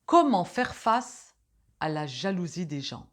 Comment faire face à la jalousie des gens?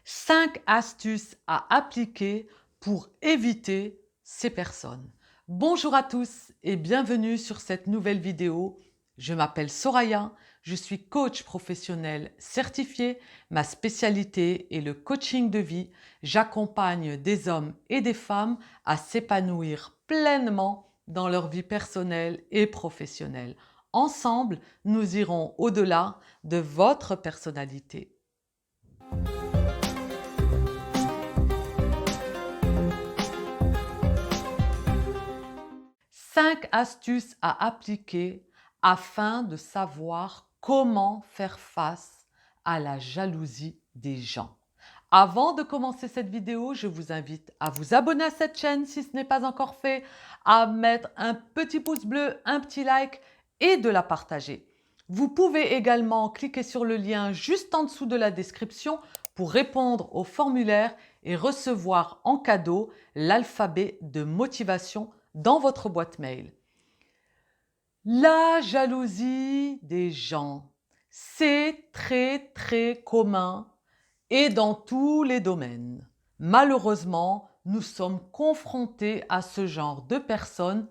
5 astuces à appliquer pour éviter ces personnes. Bonjour à tous et bienvenue sur cette nouvelle vidéo. Je m'appelle Soraya, je suis coach professionnel certifié. Ma spécialité est le coaching de vie. J'accompagne des hommes et des femmes à s'épanouir pleinement dans leur vie personnelle et professionnelle. Ensemble, nous irons au-delà de votre personnalité. 5 astuces à appliquer afin de savoir comment faire face à la jalousie des gens. Avant de commencer cette vidéo, je vous invite à vous abonner à cette chaîne si ce n'est pas encore fait, à mettre un petit pouce bleu, un petit like et de la partager. Vous pouvez également cliquer sur le lien juste en dessous de la description pour répondre au formulaire et recevoir en cadeau l'alphabet de motivation dans votre boîte mail. La jalousie des gens, c'est très commun et dans tous les domaines. Malheureusement, nous sommes confrontés à ce genre de personnes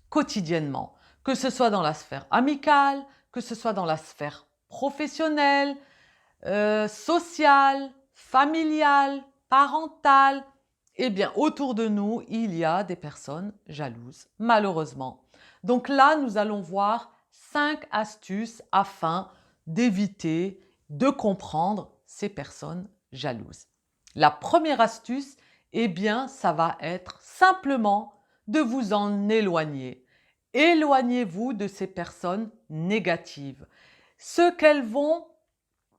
quotidiennement, que ce soit dans la sphère amicale, que ce soit dans la sphère professionnelle, sociale, familiale, parentale. Eh bien, autour de nous, il y a des personnes jalouses, malheureusement. Donc là, nous allons voir 5 astuces afin d'éviter de comprendre ces personnes jalouses. La première astuce, eh bien, ça va être simplement de vous en éloigner. Éloignez-vous de ces personnes négatives. Ce qu'elles vont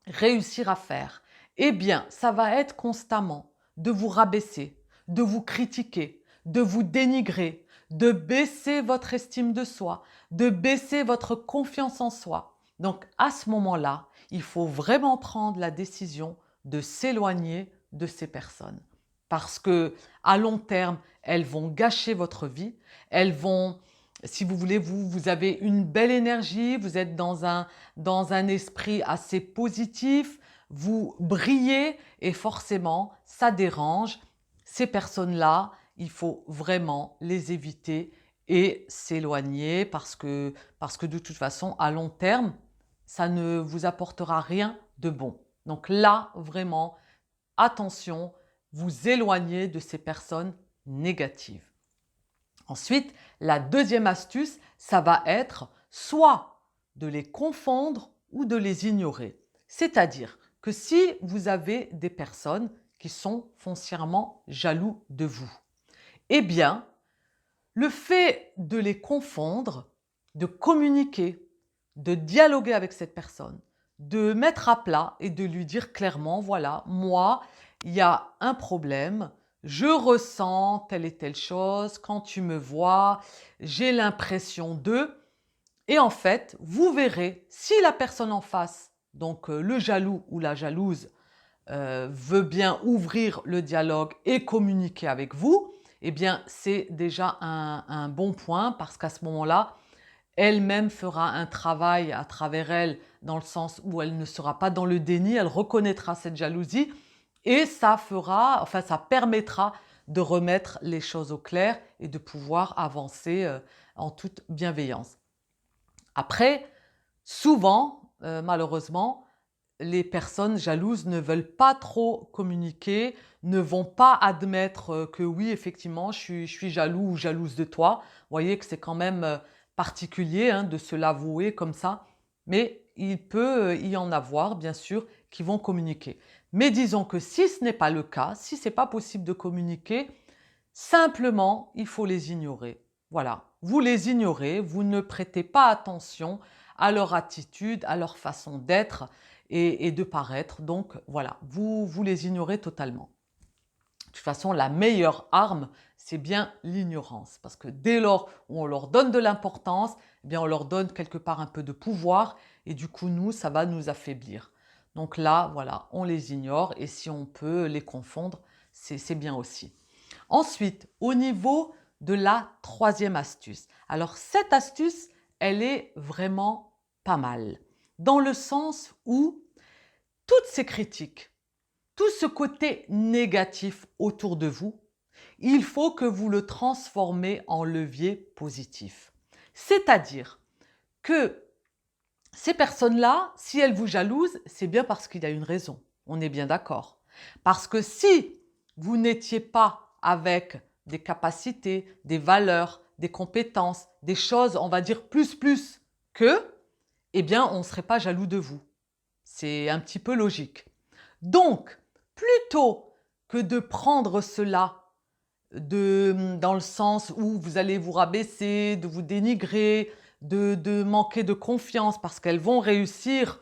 réussir à faire, eh bien, ça va être constamment de vous rabaisser, de vous critiquer, de vous dénigrer, de baisser votre estime de soi, de baisser votre confiance en soi. Donc, à ce moment-là, il faut vraiment prendre la décision de s'éloigner de ces personnes. Parce que, à long terme, elles vont gâcher votre vie, elles vont, si vous voulez, vous avez une belle énergie, vous êtes dans un esprit assez positif, vous brillez et forcément, ça dérange. Ces personnes-là, il faut vraiment les éviter et s'éloigner parce que de toute façon, à long terme, ça ne vous apportera rien de bon. Donc là, vraiment, attention, vous éloignez de ces personnes négatives. Ensuite, la deuxième astuce, ça va être soit de les confondre ou de les ignorer. C'est-à-dire que si vous avez des personnes qui sont foncièrement jaloux de vous, eh bien, le fait de les confondre, de communiquer, de dialoguer avec cette personne, de mettre à plat et de lui dire clairement, voilà, moi, il y a un problème, je ressens telle et telle chose, quand tu me vois, j'ai l'impression de... Et en fait, vous verrez, si la personne en face, donc le jaloux ou la jalouse, veut bien ouvrir le dialogue et communiquer avec vous, eh bien, c'est déjà un bon point parce qu'à ce moment-là, elle-même fera un travail à travers elle dans le sens où elle ne sera pas dans le déni, elle reconnaîtra cette jalousie et ça fera, enfin, ça permettra de remettre les choses au clair et de pouvoir avancer en toute bienveillance. Après, souvent, malheureusement, les personnes jalouses ne veulent pas trop communiquer, ne vont pas admettre que oui, effectivement, je suis jaloux ou jalouse de toi. Vous voyez que c'est quand même particulier hein, de se l'avouer comme ça, mais il peut y en avoir, bien sûr, qui vont communiquer. Mais disons que si ce n'est pas le cas, si ce n'est pas possible de communiquer, simplement, il faut les ignorer. Voilà, vous les ignorez, vous ne prêtez pas attention à leur attitude, à leur façon d'être et de paraître. Donc voilà, vous les ignorez totalement. De toute façon, la meilleure arme, c'est bien l'ignorance. Parce que dès lors où on leur donne de l'importance, eh bien on leur donne quelque part un peu de pouvoir et du coup, nous, ça va nous affaiblir. Donc là, voilà, on les ignore et si on peut les confondre, c'est bien aussi. Ensuite, au niveau de la troisième astuce. Alors cette astuce, elle est vraiment pas mal. dans le sens où toutes ces critiques, tout ce côté négatif autour de vous, il faut que vous le transformez en levier positif. C'est-à-dire que ces personnes-là, si elles vous jalousent, c'est bien parce qu'il y a une raison. On est bien d'accord. Parce que si vous n'étiez pas avec des capacités, des valeurs, des compétences, des choses, on va dire plus que, eh bien, on ne serait pas jaloux de vous. C'est un petit peu logique. Donc, plutôt que de prendre cela dans le sens où vous allez vous rabaisser, de vous dénigrer, de manquer de confiance parce qu'elles vont réussir,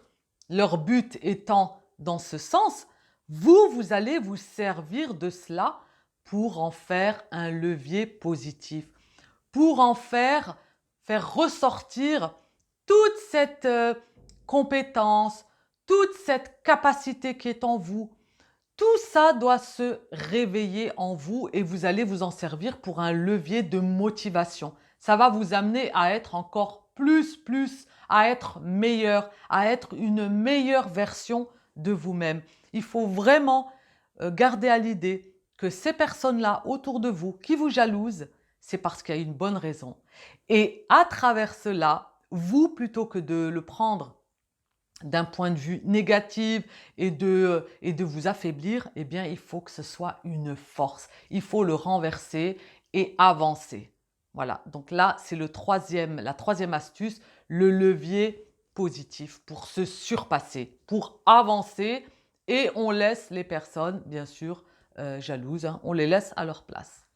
leur but étant dans ce sens, vous allez vous servir de cela pour en faire un levier positif, pour en faire ressortir toute cette compétence, toute cette capacité qui est en vous. Tout ça doit se réveiller en vous et vous allez vous en servir pour un levier de motivation. Ça va vous amener à être encore plus, à être meilleur, à être une meilleure version de vous-même. Il faut vraiment garder à l'idée que ces personnes-là autour de vous qui vous jalousent, c'est parce qu'il y a une bonne raison. Et à travers cela, vous, plutôt que de le prendre d'un point de vue négatif et de vous affaiblir, eh bien, il faut que ce soit une force. Il faut le renverser et avancer. Voilà, donc là, c'est la troisième astuce, le levier positif pour se surpasser, pour avancer et on laisse les personnes, bien sûr, jalouses, hein, on les laisse à leur place.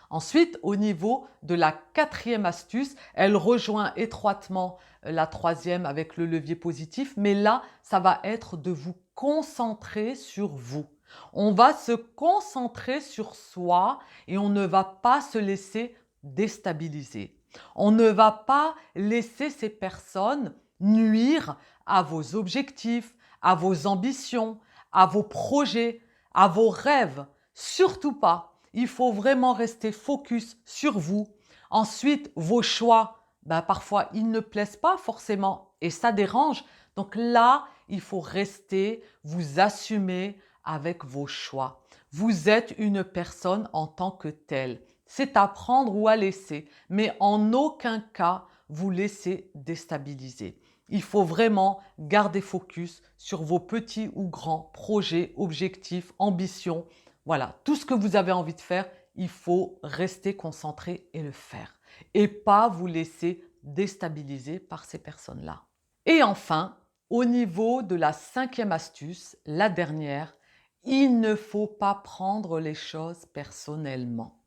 Ensuite, au niveau de la quatrième astuce, elle rejoint étroitement la troisième avec le levier positif, mais là, ça va être de vous concentrer sur vous. On va se concentrer sur soi et on ne va pas se laisser déstabiliser. On ne va pas laisser ces personnes nuire à vos objectifs, à vos ambitions, à vos projets, à vos rêves. Surtout pas. Il faut vraiment rester focus sur vous. Ensuite, vos choix, parfois, ils ne plaisent pas forcément et ça dérange. Donc là, il faut rester, vous assumer avec vos choix. Vous êtes une personne en tant que telle. C'est à prendre ou à laisser, mais en aucun cas vous laisser déstabiliser. Il faut vraiment garder focus sur vos petits ou grands projets, objectifs, ambitions. Voilà, tout ce que vous avez envie de faire, il faut rester concentré et le faire. Et pas vous laisser déstabiliser par ces personnes-là. Et enfin, au niveau de la cinquième astuce, la dernière, il ne faut pas prendre les choses personnellement.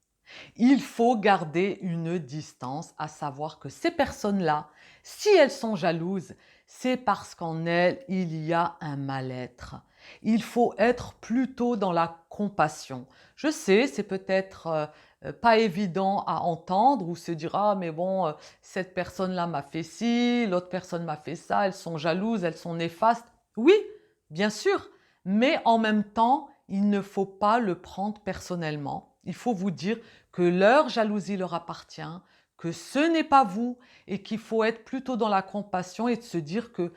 Il faut garder une distance, à savoir que ces personnes-là, si elles sont jalouses, c'est parce qu'en elles, il y a un mal-être. Il faut être plutôt dans la compassion. Je sais, c'est peut-être pas évident à entendre ou se dire « Ah, mais bon, cette personne-là m'a fait ci, l'autre personne m'a fait ça, elles sont jalouses, elles sont néfastes. » Oui, bien sûr, mais en même temps, il ne faut pas le prendre personnellement. Il faut vous dire que leur jalousie leur appartient, que ce n'est pas vous et qu'il faut être plutôt dans la compassion et de se dire que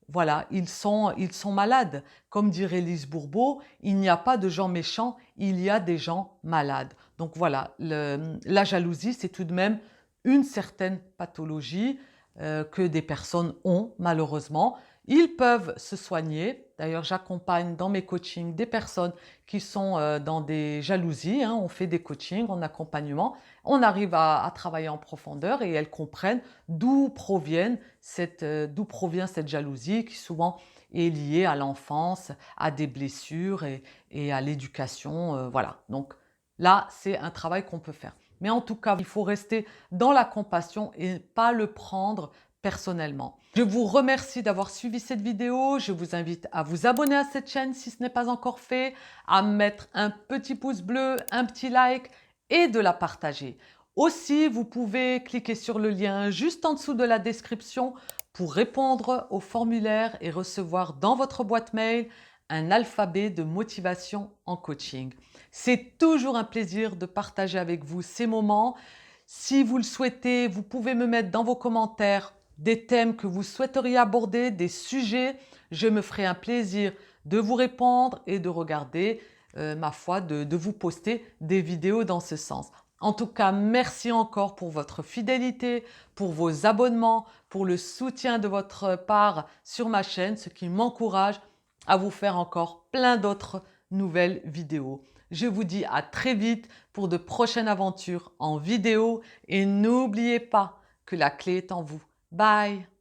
voilà, ils sont malades. Comme dirait Lise Bourbeau, il n'y a pas de gens méchants, il y a des gens malades. Donc voilà, la jalousie, c'est tout de même une certaine pathologie que des personnes ont malheureusement. Ils peuvent se soigner. D'ailleurs, j'accompagne dans mes coachings des personnes qui sont dans des jalousies. Hein. On fait des coachings en accompagnement. On arrive à travailler en profondeur et elles comprennent d'où provient cette jalousie qui souvent est liée à l'enfance, à des blessures et à l'éducation. Voilà. Donc là, c'est un travail qu'on peut faire. Mais en tout cas, il faut rester dans la compassion et pas le prendre personnellement. Je vous remercie d'avoir suivi cette vidéo. Je vous invite à vous abonner à cette chaîne si ce n'est pas encore fait, à mettre un petit pouce bleu, un petit like et de la partager. Aussi, vous pouvez cliquer sur le lien juste en dessous de la description pour répondre au formulaire et recevoir dans votre boîte mail un alphabet de motivation en coaching. C'est toujours un plaisir de partager avec vous ces moments. Si vous le souhaitez, vous pouvez me mettre dans vos commentaires des thèmes que vous souhaiteriez aborder, des sujets. Je me ferai un plaisir de vous répondre et de regarder, ma foi, de vous poster des vidéos dans ce sens. En tout cas, merci encore pour votre fidélité, pour vos abonnements, pour le soutien de votre part sur ma chaîne, ce qui m'encourage à vous faire encore plein d'autres nouvelles vidéos. Je vous dis à très vite pour de prochaines aventures en vidéo et n'oubliez pas que la clé est en vous. Bye!